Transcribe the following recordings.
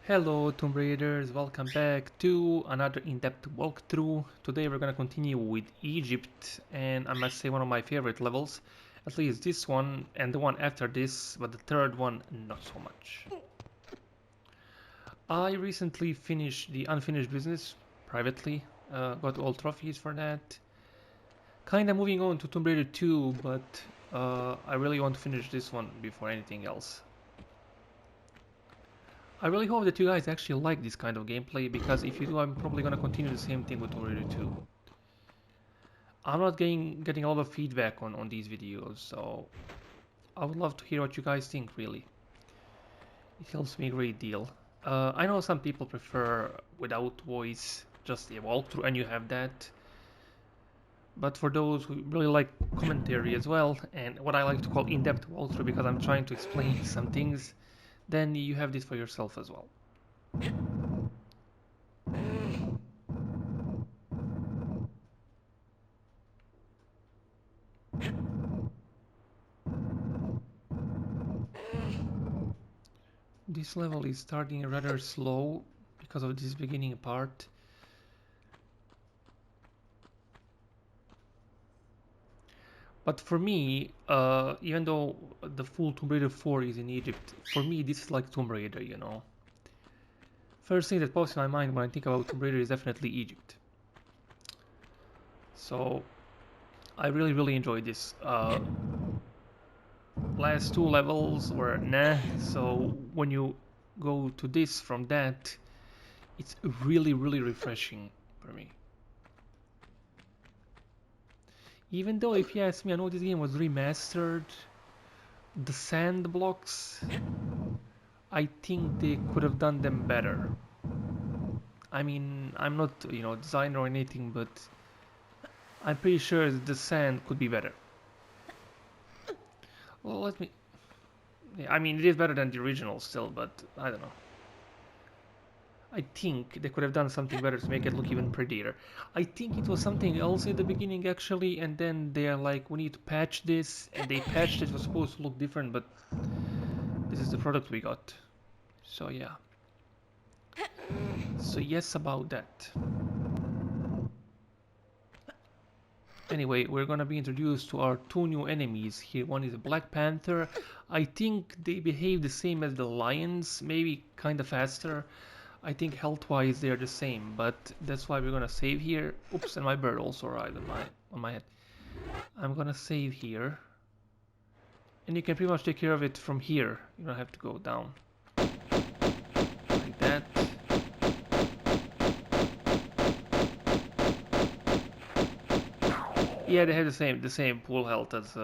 Hello Tomb Raiders, welcome back to another in-depth walkthrough. Today we're gonna continue with Egypt, and I must say one of my favorite levels. At least this one and the one after this, but the third one not so much. I recently finished the unfinished business privately, got all trophies for that. Kinda moving on to Tomb Raider 2, but I really want to finish this one before anything else. I really hope that you guys actually like this kind of gameplay, because if you do, I'm probably gonna continue the same thing with Tomb Raider 2. I'm not getting a lot of feedback on these videos, so I would love to hear what you guys think, really. It helps me a great deal. I know some people prefer without voice, just a walkthrough, and you have that. But for those who really like commentary as well, and what I like to call in-depth walkthrough because I'm trying to explain some things, then you have this for yourself as well. This level is starting rather slow because of this beginning part. But for me, even though the full Tomb Raider 4 is in Egypt, for me this is like Tomb Raider, you know. First thing that pops in my mind when I think about Tomb Raider is definitely Egypt. So I really enjoyed this. Last two levels were nah, so when you go to this from that, it's really refreshing for me. Even though, if you ask me, I know this game was remastered, the sand blocks, I think they could have done them better. I mean, I'm not, designer or anything, but I'm pretty sure the sand could be better. Well, let me... Yeah, I mean, it is better than the original still, but I don't know. I think they could have done something better to make it look even prettier. I think it was something else in the beginning actually, and then they are like, we need to patch this, and they patched it. It was supposed to look different, but this is the product we got. So yeah. So yes about that. Anyway, we're gonna be introduced to our two new enemies here. One is a Black Panther. I think they behave the same as the lions, maybe kinda faster. I think health-wise they are the same, but that's why we're gonna save here. Oops, and my bird also arrived on my head. I'm gonna save here. And you can pretty much take care of it from here. You don't have to go down. Like that. Yeah, they have the same pool health as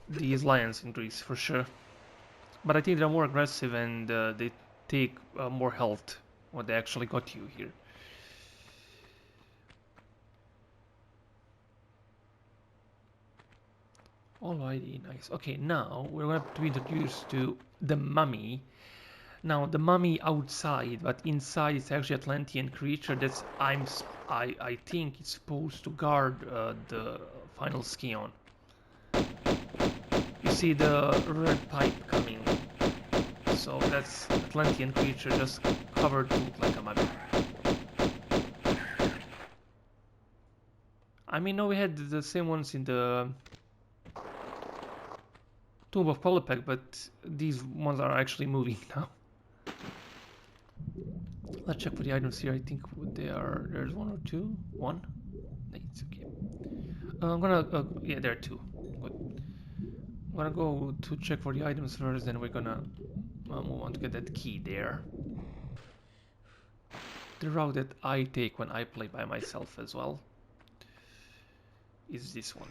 these lions in Greece for sure. But I think they're more aggressive and they take more health when they actually got you here. Alrighty, nice. Okay, now we're going to be introduced to the mummy. Now the mummy outside, but inside it's actually Atlantean creature that's I think it's supposed to guard the final Scion. You see the red pipe coming, so that's Atlantean creature just covered to look like a mummy. I mean, no, we had the same ones in the Tomb of Polypec, but these ones are actually moving now. Let's check for the items here. I think they are. There's one or two. One. It's okay. I'm gonna. Yeah, there are two. Good. I'm gonna go to check for the items first. Then we're gonna move on to get that key there. The route that I take when I play by myself as well is this one.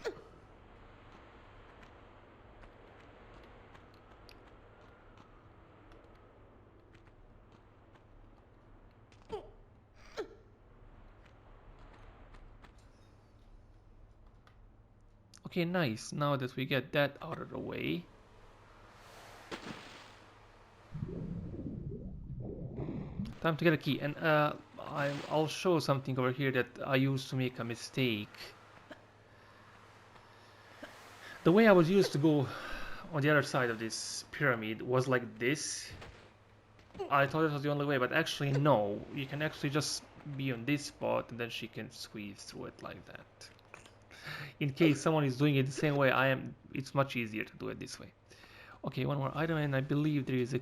Okay, nice. Now that we get that out of the way, time to get a key. And I'll show something over here that I used to make a mistake. The way I was used to go on the other side of this pyramid was like this. I thought it was the only way, but actually no. You can actually just be on this spot and then she can squeeze through it like that. In case someone is doing it the same way I am, it's much easier to do it this way. Okay, one more item, and I believe there is a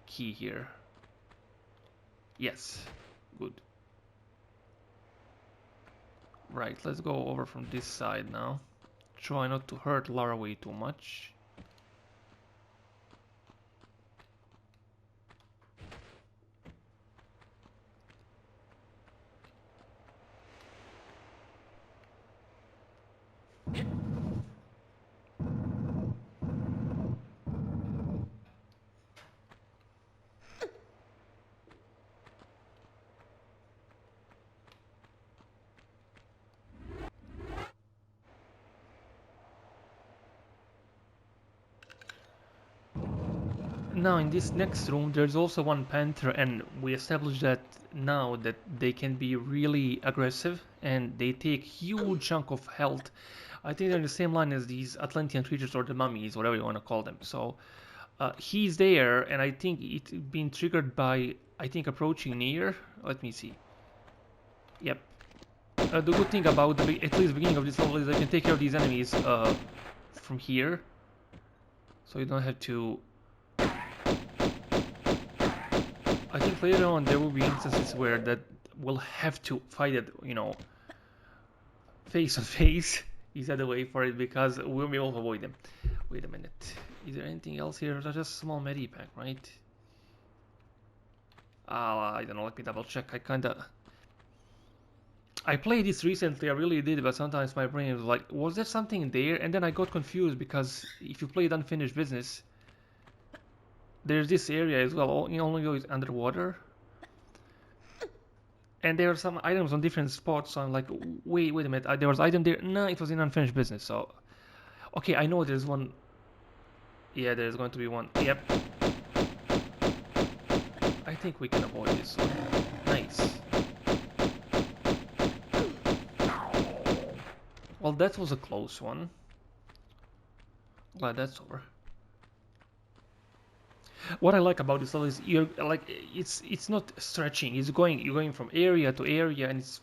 key here. Yes, good. Right, let's go over from this side now. Try not to hurt Lara way too much. Now in this next room there's also one panther, and we established that now that they can be really aggressive and they take huge chunk of health. I think they're in the same line as these Atlantean creatures or the mummies, whatever you want to call them. So he's there, and I think it's been triggered by, I think, approaching near. Let me see. Yep. The good thing about at least the beginning of this level is I can take care of these enemies from here. So you don't have to... I think later on there will be instances where that we'll have to fight it, you know, face on face. Is that the way for it? Because we'll be able to avoid them. Wait a minute. Is there anything else here? Just a small medipack, right? I don't know. Let me double check. I played this recently. I really did, but sometimes my brain was like, was there something there? And then I got confused because if you played Unfinished Business, there's this area as well. You only go underwater. And there are some items on different spots, so I'm like, wait a minute, there was item there? No, it was in Unfinished Business, so... Okay, I know there's one... Yeah, there's going to be one. Yep. I think we can avoid this one. Nice. Well, that was a close one. Glad that's over. What I like about this level is you're like it's not stretching. You're going from area to area, and it's,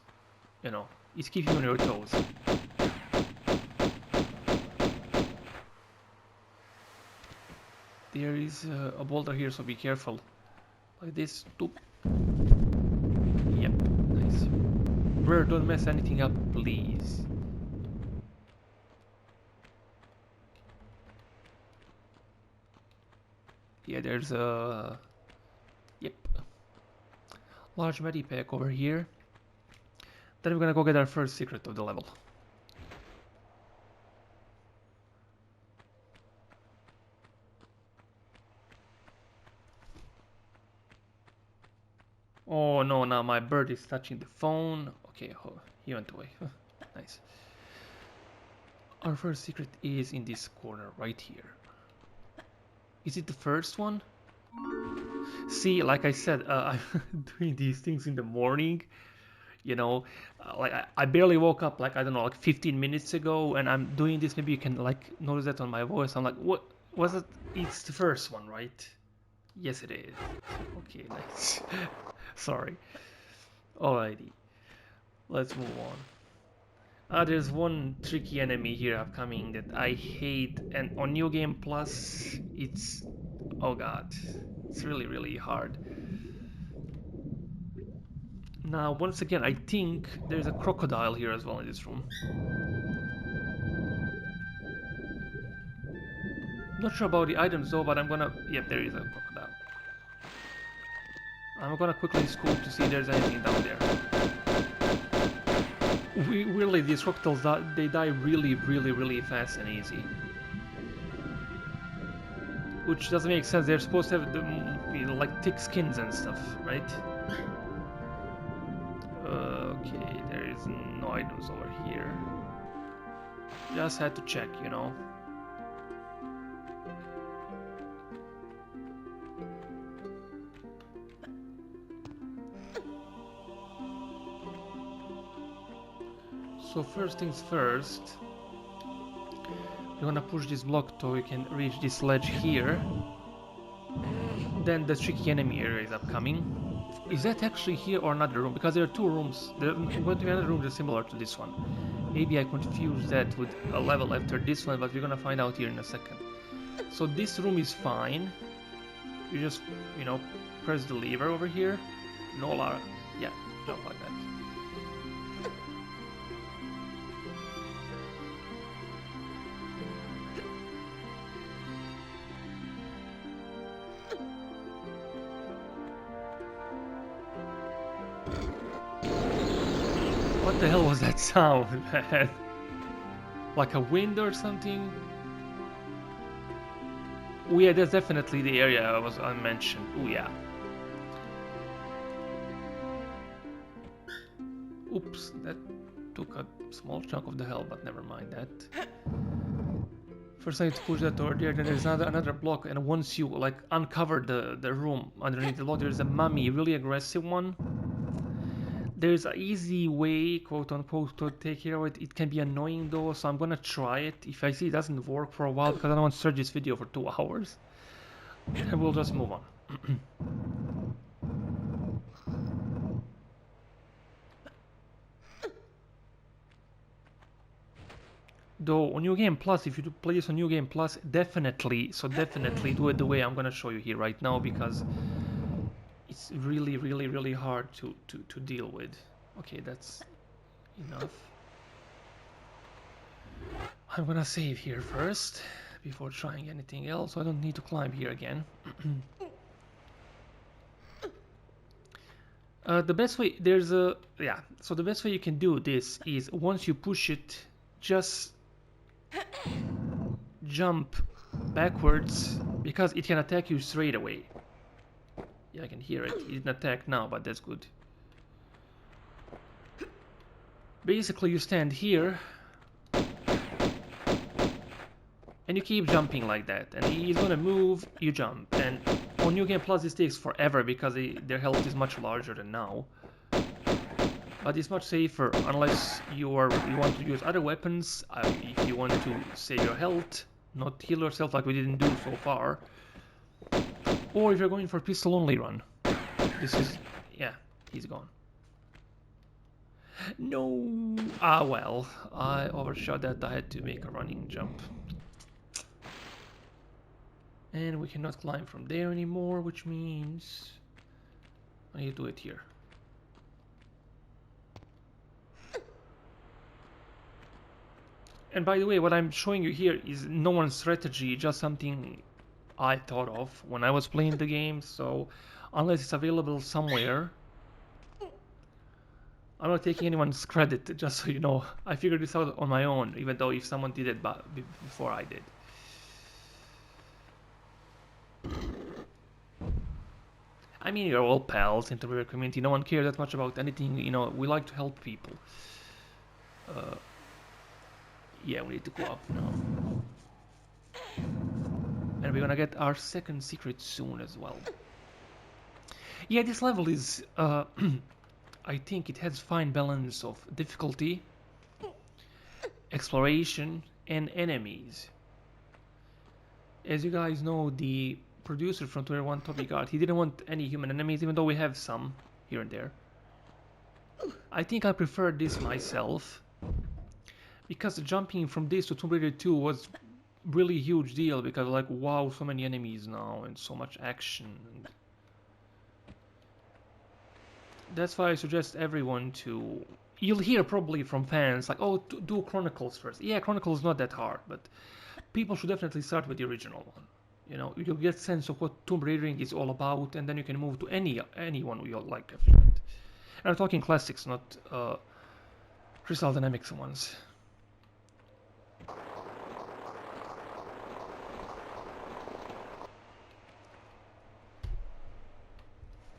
you know, it's keeping you on your toes. There is a boulder here, so be careful. Like this. Doop. Yep, nice. Bird, don't mess anything up, please. Yeah, there's a... Yep. Large medipack over here. Then we're gonna go get our first secret of the level. Oh no, now my bird is touching the phone. Okay, oh, he went away. Nice. Our first secret is in this corner right here. Is it the first one? See, like I said, I'm doing these things in the morning. You know, like I barely woke up, like, I don't know, like 15 minutes ago, and I'm doing this. Maybe you can like notice that on my voice. I'm like, what was it? It's the first one, right? Yes, it is. Okay, nice. Sorry. Alrighty, let's move on. There's one tricky enemy here upcoming that I hate, and on New Game Plus, it's... oh god, it's really hard. Now, once again, I think there's a crocodile here as well in this room. Not sure about the items though, but I'm gonna... Yep, there is a crocodile. I'm gonna quickly scoop to see if there's anything down there. Really, these crocodiles, they die really fast and easy. Which doesn't make sense. They're supposed to have, you know, like thick skins and stuff, right? Okay, there is no items over here. Just had to check, you know. So first things first, You're gonna push this block so you can reach this ledge here. Then the tricky enemy area is upcoming. Is that actually here or another room? Because there are two rooms. There's going to be another room that's similar to this one. Maybe I confused that with a level after this one, but we're gonna find out here in a second. So this room is fine. You just, you know, press the lever over here. No alarm. Yeah, jump like that. What the hell was that sound, man? Like a wind or something? Oh yeah, that's definitely the area I was unmentioned. Oh yeah. Oops, that took a small chunk of the hell, but never mind that. First I need to push that over there, then there's another block, and once you like uncover the room underneath the block, there's a mummy, really aggressive one. There's an easy way, quote unquote, to take care of it. It can be annoying though, so I'm gonna try it. If I see it doesn't work for a while, because I don't want to search this video for 2 hours, then we'll just move on. Though on New Game Plus, if you play this on New Game Plus, definitely do it the way I'm gonna show you here right now, because it's really hard to deal with. Okay, that's enough. I'm gonna save here first before trying anything else, so I don't need to climb here again. The best way, so the best way you can do this is once you push it, just jump backwards, because it can attack you straight away. Yeah, I can hear it. It didn't attack now, but that's good. Basically, you stand here and you keep jumping like that, and he's gonna move, you jump. And on New Game Plus this takes forever because their health is much larger than now. But it's much safer unless you want to use other weapons, if you want to save your health, not heal yourself like we didn't do so far. Or if you're going for pistol only run. This is, yeah, he's gone. No! Ah well, I overshot that, I had to make a running jump. And we cannot climb from there anymore, which means I need to do it here. And by the way, what I'm showing you here is no one's strategy, just something I thought of when I was playing the game, so unless it's available somewhere, I'm not taking anyone's credit, just so you know. I figured this out on my own, even though if someone did it before I did. I mean, you're all pals in the River community, no one cares that much about anything, you know, we like to help people. Yeah, we need to go up now. And we're gonna get our second secret soon as well. Yeah, this level is, I think it has fine balance of difficulty, exploration, and enemies. As you guys know, the producer from 21 Topic Art, he didn't want any human enemies, even though we have some here and there. I think I prefer this myself, because jumping from this to Tomb Raider 2 was really huge deal, because like, wow, so many enemies now and so much action. And that's why I suggest everyone to... You'll hear probably from fans like, oh, do Chronicles first. Yeah, Chronicles is not that hard, but people should definitely start with the original one. You know, you'll get a sense of what Tomb Raiding is all about, and then you can move to any one you like after that. And I'm talking classics, not Crystal Dynamics ones.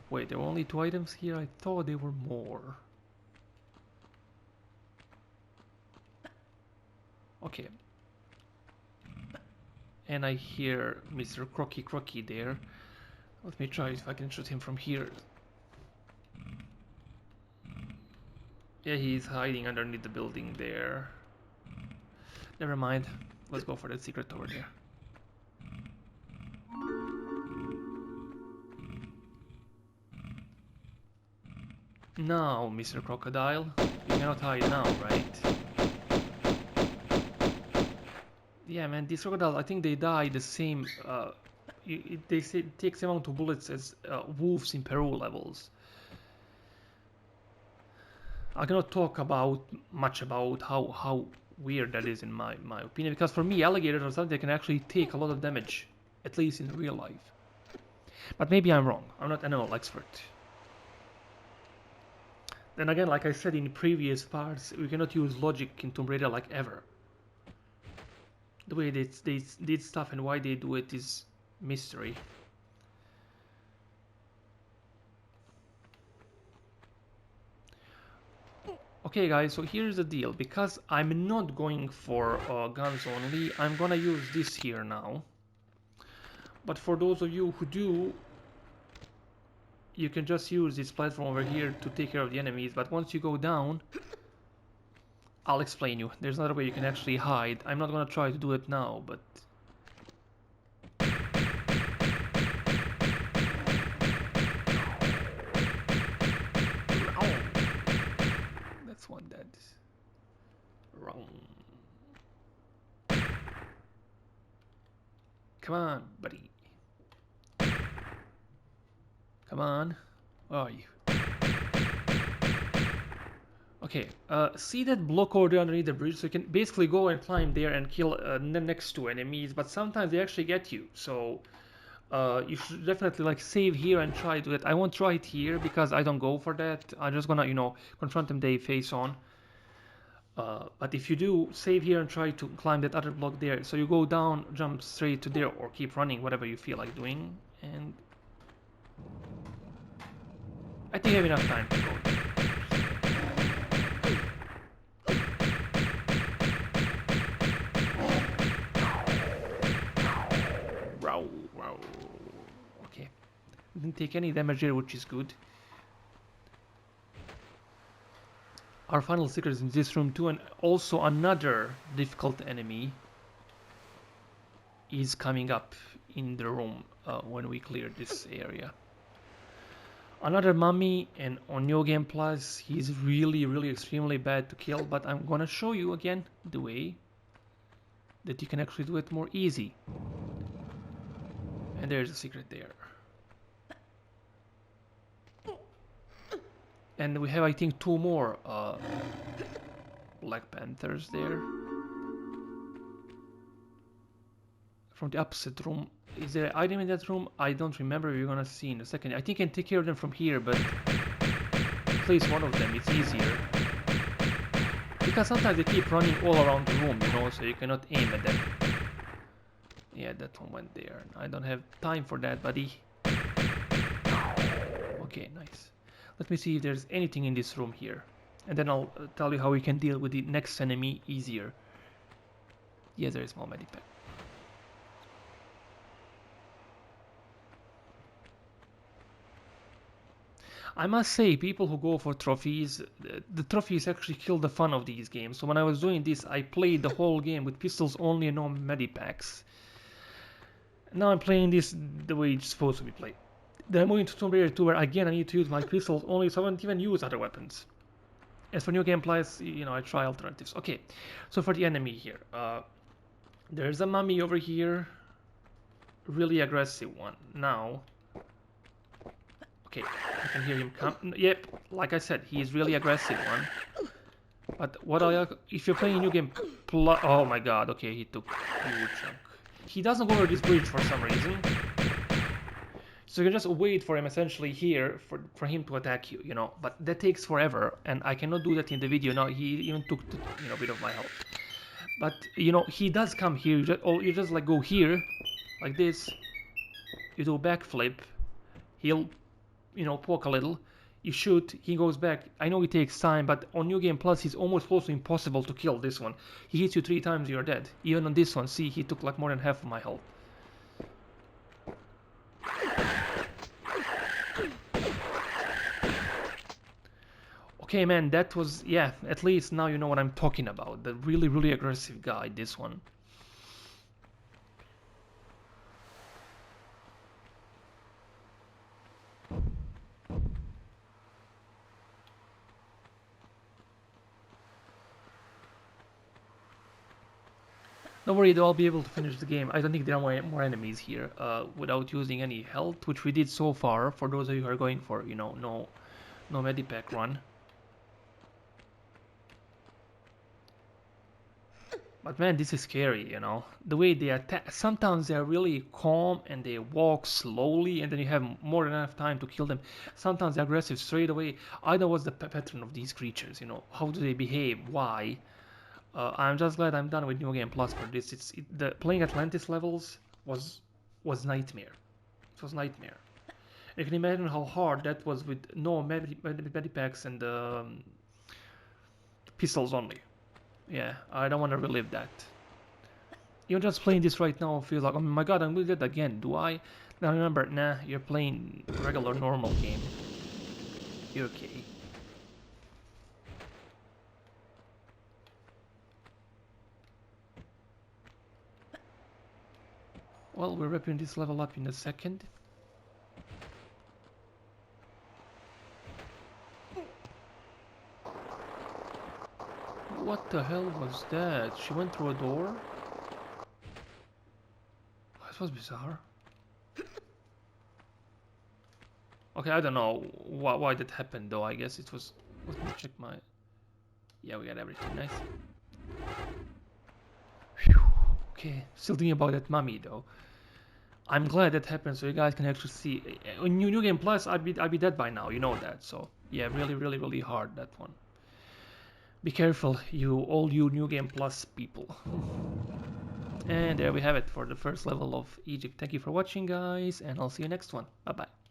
Wait, there were only 2 items here? I thought there were more. Okay. And I hear Mr. Crocky there. Let me try if I can shoot him from here. Yeah, he's hiding underneath the building there. Never mind. Let's go for that secret over there. Now, Mr. Crocodile, you cannot hide now, right? Yeah, man, these crocodiles, I think they die the same. They say it takes the amount of bullets as wolves in Peru levels. I cannot talk much about how weird that is in my opinion, because for me, alligators are something that can actually take a lot of damage, at least in real life. But maybe I'm wrong. I'm not an animal expert. Then again, like I said in previous parts, we cannot use logic in Tomb Raider like ever. The way they did stuff and why they do it is mystery. Okay guys, so here's the deal. Because I'm not going for guns only, I'm gonna use this here now. But for those of you who do, you can just use this platform over here to take care of the enemies. But once you go down, I'll explain you. There's another way you can actually hide. I'm not gonna try to do it now, but... That's one dead. Wrong. Come on, buddy. Come on. Where are you? Okay, see that block over there underneath the bridge? So you can basically go and climb there and kill the next two enemies, but sometimes they actually get you. So you should definitely like save here and try to do it. I won't try it here because I don't go for that. I'm just gonna, you know, confront them they face on. But if you do, save here and try to climb that other block there. So you go down, jump straight to there, or keep running, whatever you feel like doing. And I think I have enough time to go there. Wow. Okay. Didn't take any damage here, which is good. Our final secret is in this room too, and also another difficult enemy is coming up in the room when we clear this area. Another mummy, and on New Game Plus, he's really extremely bad to kill, but I'm gonna show you again the way that you can actually do it more easy. And there's a secret there. And we have, I think, two more Black Panthers there. From the opposite room. Is there an item in that room? I don't remember. We're gonna see in a second. I think I can take care of them from here, but place one of them, it's easier. Because sometimes they keep running all around the room, you know, so you cannot aim at them. Yeah, that one went there. I don't have time for that, buddy. Okay, nice. Let me see if there's anything in this room here. And then I'll tell you how we can deal with the next enemy easier. Yes, there is a small medipack. I must say, people who go for trophies, the trophies actually kill the fun of these games. So when I was doing this, I played the whole game with pistols only and no medipacks. Now I'm playing this the way it's supposed to be played. Then I'm moving to Tomb Raider 2, where again I need to use my pistols only, so I won't even use other weapons. As for New Game Plus, you know, I try alternatives. Okay, so for the enemy here, there's a mummy over here, really aggressive one. Now, okay, I can hear him come. Yep, like I said, he is really aggressive one. But what if you're playing New Game Plus, oh my god, okay, he took a huge chunk. He doesn't go over this bridge for some reason. So you can just wait for him essentially here for him to attack you, you know. But that takes forever, and I cannot do that in the video. Now he even took a bit of my health. But you know, he does come here. You just like go here, like this. You do a backflip. He'll, you know, poke a little. You shoot. He goes back. I know it takes time, but on New Game Plus, it's almost close to impossible to kill this one. He hits you 3 times, you're dead. Even on this one, see, he took like more than half of my health. Okay, man, that was, yeah, at least now you know what I'm talking about. The really aggressive guy, this one. Don't worry, though, I'll be able to finish the game. I don't think there are more enemies here without using any health, which we did so far. For those of you who are going for, you know, no medipack run. But man, this is scary, you know. The way they attack. Sometimes they are really calm and they walk slowly, and then you have more than enough time to kill them. Sometimes they're aggressive straight away. I don't know what's the pattern of these creatures, you know. How do they behave? Why? I'm just glad I'm done with New Game Plus for this. The playing Atlantis levels was nightmare. It was nightmare. You can imagine how hard that was with no medipacks and pistols only. Yeah, I don't want to relive that. Even just playing this right now feels like, oh my god, I'm gonna do that again. Do I? Now remember, nah, you're playing regular normal game. You're okay. Well, we're wrapping this level up in a second. What the hell was that? She went through a door? That was bizarre. Okay, I don't know why that happened though. I guess it was... Let me check my... Yeah, we got everything. Nice. Whew. Okay, still thinking about that mummy though. I'm glad that happened so you guys can actually see. In New Game Plus, I'd be dead by now. You know that. So yeah, really hard, that one. Be careful, all you New Game Plus people. And there we have it for the first level of Egypt. Thank you for watching, guys, and I'll see you next one. Bye bye.